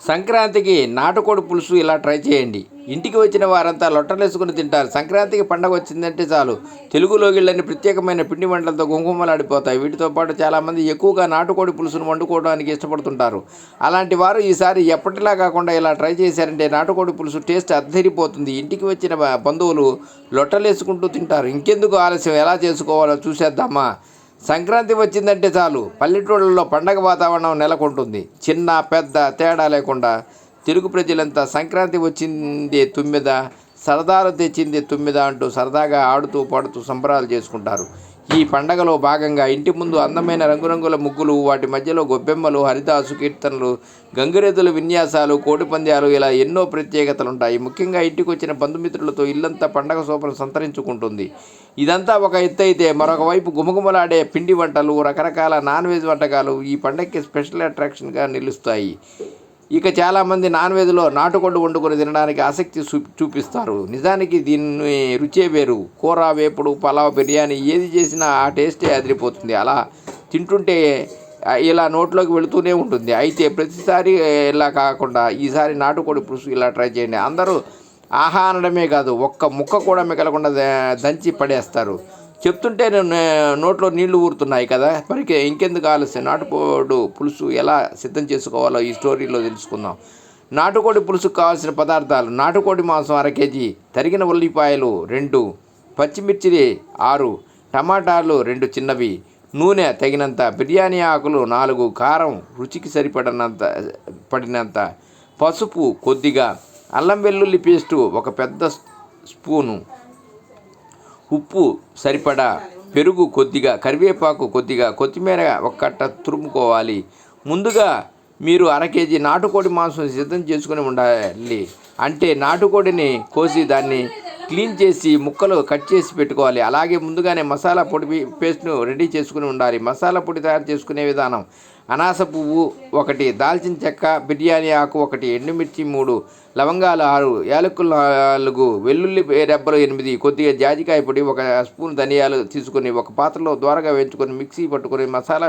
సంక్రాంతికి నాటుకోడి పులుసు ఇలా ట్రై చేయండి. ఇంటికి వచ్చిన వారంతా లొట్టలేసుకుని తింటారు. సంక్రాంతికి పండగ వచ్చిందంటే చాలు తెలుగు లోగిళ్ళని ప్రత్యేకమైన పిండి వంటలతో గుంగుమలాడిపోతాయి. వీటితో పాటు చాలామంది ఎక్కువగా నాటుకోడి పులుసును వండుకోవడానికి ఇష్టపడుతుంటారు. అలాంటి వారు ఈసారి ఎప్పటిలా కాకుండా ఇలా ట్రై చేశారంటే నాటుకోడి పులుసు టేస్ట్ అద్దరిపోతుంది. ఇంటికి వచ్చిన బంధువులు లొట్టలేసుకుంటూ తింటారు. ఇంకెందుకు ఆలస్యం, ఎలా చేసుకోవాలో చూసేద్దామా. సంక్రాంతి వచ్చిందంటే చాలు పల్లెటూళ్ళలో పండగ వాతావరణం నెలకొంటుంది. చిన్న పెద్ద తేడా లేకుండా తెలుగు ప్రజలంతా సంక్రాంతి వచ్చింది తుమ్మిద, సరదాలు తెచ్చింది తుమ్మిద అంటూ సరదాగా ఆడుతూ పాడుతూ సంబరాలు చేసుకుంటారు. ఈ పండగలో భాగంగా ఇంటి ముందు అందమైన రంగురంగుల ముగ్గులు, వాటి మధ్యలో గొబ్బెమ్మలు, హరిదాసు కీర్తనలు, గంగిరెద్దుల విన్యాసాలు, కోడిపంద్యాలు ఇలా ఎన్నో ప్రత్యేకతలుంటాయి. ముఖ్యంగా ఇంటికి వచ్చిన బంధుమిత్రులతో ఇల్లంతా పండగ శోభను సంతరించుకుంటుంది. ఇదంతా ఒక ఎత్తు అయితే, మరొక వైపు గుమగుమలాడే పిండి వంటలు, రకరకాల నాన్ వెజ్ వంటకాలు ఈ పండగకి స్పెషల్ అట్రాక్షన్గా నిలుస్తాయి. ఇక చాలామంది నాన్ వెజ్లో నాటుకోడి వండుకొని తినడానికి ఆసక్తి చూపిస్తారు. నిజానికి దీన్ని రుచే వేరు. కూర, వేపుడు, పలావ్, బిర్యానీ ఏది చేసినా ఆ టేస్టే అదిరిపోతుంది. అలా తింటుంటే ఇలా నోట్లోకి వెళుతూనే ఉంటుంది. అయితే ప్రతిసారి ఇలా కాకుండా ఈసారి నాటుకోడి పులుసు ఇలా ట్రై చేయండి. అందరూ ఆహా అనడమే కాదు, ఒక్క ముక్క కూడా మిగలకుండా దంచి పడేస్తారు. చెప్తుంటే నోట్లో నీళ్లు ఊరుతున్నాయి కదా. మరి ఇంకెందుకు ఆలస్యం, నాటుకోడి పులుసు ఎలా సిద్ధం చేసుకోవాలో ఈ స్టోరీలో తెలుసుకుందాం. నాటుకోడి పులుసుకు కావాల్సిన పదార్థాలు: నాటుకోడి మాంసం 1/2 కేజీ, తరిగిన ఉల్లిపాయలు 2, పచ్చిమిర్చి 6, టమాటాలు 2 చిన్నవి, నూనె తగినంత, బిర్యానీ ఆకులు 4, కారం రుచికి పడినంత, పసుపు కొద్దిగా, అల్లం వెల్లుల్లి పేస్టు 1 పెద్ద స్పూను, ఉప్పు సరిపడా, పెరుగు కొద్దిగా, కరివేపాకు కొద్దిగా, కొత్తిమీర 1 కట్ట తురుముకోవాలి. ముందుగా మీరు 1/2 కేజీ నాటుకోడి మాంసం సిద్ధం చేసుకుని ఉండాలి. అంటే నాటుకోడిని కోసి దాన్ని క్లీన్ చేసి ముక్కలు కట్ చేసి పెట్టుకోవాలి. అలాగే ముందుగానే మసాలా పొడి పేస్ట్ను రెడీ చేసుకుని ఉండాలి. మసాలా పొడి తయారు చేసుకునే విధానం: అనాస పువ్వు 1, దాల్చిన చెక్క, బిర్యానీ ఆకు 1, ఎండుమిర్చి 3, లవంగాలు 6, యాలకులు 4, వెల్లుల్లి రెబ్బలు 8, కొద్దిగా జాజికాయ పొడి, 1 స్పూన్ ధనియాలు తీసుకొని ఒక పాత్రలో దోరగా వేయించుకొని మిక్సీ పట్టుకొని మసాలా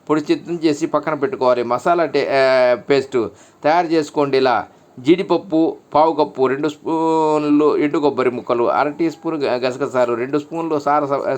పొడి సిద్ధం చేసి పక్కన పెట్టుకోవాలి. మసాలా పేస్టు తయారు చేసుకోండి. ఇలా జీడిపప్పు 1/4 కప్పు, 2 స్పూన్లు ఎండు కొబ్బరి ముక్కలు, 1/2 టీ స్పూన్ గసగసాలు, 2 స్పూన్లు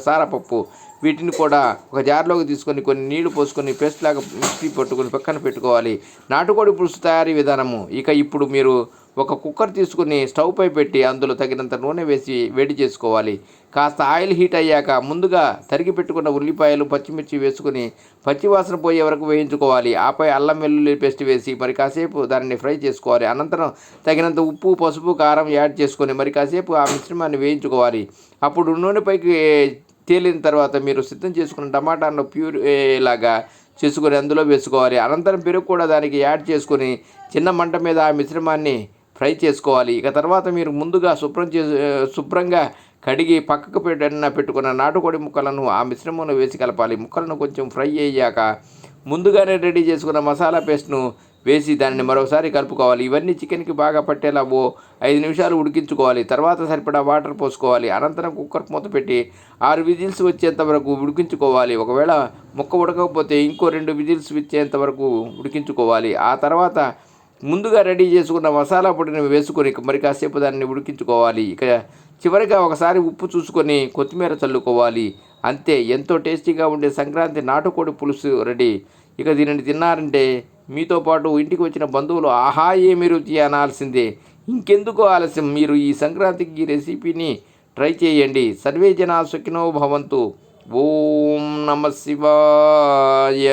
సారపప్పు, వీటిని కూడా ఒక జార్లోకి తీసుకొని కొన్ని నీళ్లు పోసుకొని పేస్ట్ లాగా మిక్సీ పట్టుకొని పక్కన పెట్టుకోవాలి. నాటుకోడి పులుసు తయారీ విధానము: ఇప్పుడు మీరు ఒక కుక్కర్ తీసుకుని స్టవ్ పై పెట్టి అందులో తగినంత నూనె వేసి వేడి చేసుకోవాలి. కాస్త ఆయిల్ హీట్ అయ్యాక ముందుగా తరిగి పెట్టుకున్న ఉల్లిపాయలు, పచ్చిమిర్చి వేసుకుని పచ్చివాసన పోయే వరకు వేయించుకోవాలి. ఆపై అల్లం వెల్లుల్లి పేస్ట్ వేసి మరి కాసేపు దానిని ఫ్రై చేసుకోవాలి. అనంతరం తగినంత ఉప్పు, పసుపు, కారం యాడ్ చేసుకొని మరి కాసేపు ఆ మిశ్రమాన్ని వేయించుకోవాలి. అప్పుడు నూనె పైకి తేలిన తర్వాత మీరు సిద్ధం చేసుకున్న టమాటాను ప్యూరీ లాగా చేసుకొని అందులో వేసుకోవాలి. అనంతరం పెరుగు కూడా దానికి యాడ్ చేసుకొని చిన్న మంట మీద ఆ మిశ్రమాన్ని ఫ్రై చేసుకోవాలి. ఇక తర్వాత మీరు ముందుగా శుభ్రంగా కడిగి పక్కకు పెట్టుకున్న నాటుకోడి ముక్కలను ఆ మిశ్రమంలో వేసి కలపాలి. ముక్కలను కొంచెం ఫ్రై అయ్యాక ముందుగానే రెడీ చేసుకున్న మసాలా పేస్ట్ను వేసి దానిని మరోసారి కలుపుకోవాలి. ఇవన్నీ చికెన్కి బాగా పట్టేలా 5 నిమిషాలు ఉడికించుకోవాలి. తర్వాత సరిపడా వాటర్ పోసుకోవాలి. అనంతరం కుక్కర్ మూత పెట్టి 6 విజిల్స్ వచ్చేంత వరకు ఉడికించుకోవాలి. ఒకవేళ ముక్క ఉడకకపోతే ఇంకో 2 విజిల్స్ వచ్చేంత వరకు ఉడికించుకోవాలి. ఆ తర్వాత ముందుగా రెడీ చేసుకున్న మసాలా పొడిని వేసుకొని మరి కాసేపు దాన్ని ఉడికించుకోవాలి. ఇక చివరిగా ఒకసారి ఉప్పు చూసుకొని కొత్తిమీర చల్లుకోవాలి. అంతే, ఎంతో టేస్టీగా ఉండే సంక్రాంతి నాటుకోడి పులుసు రెడీ. ఇక దీనిని తిన్నారంటే మీతో పాటు ఇంటికి వచ్చిన బంధువులు ఆహా ఏమి రుచి అనాల్సిందే. ఇంకెందుకు ఆలస్యం, మీరు ఈ సంక్రాంతికి ఈ రెసిపీని ట్రై చేయండి. సర్వే జనా సుఖినో భవంతు. ఓం నమః శివాయ.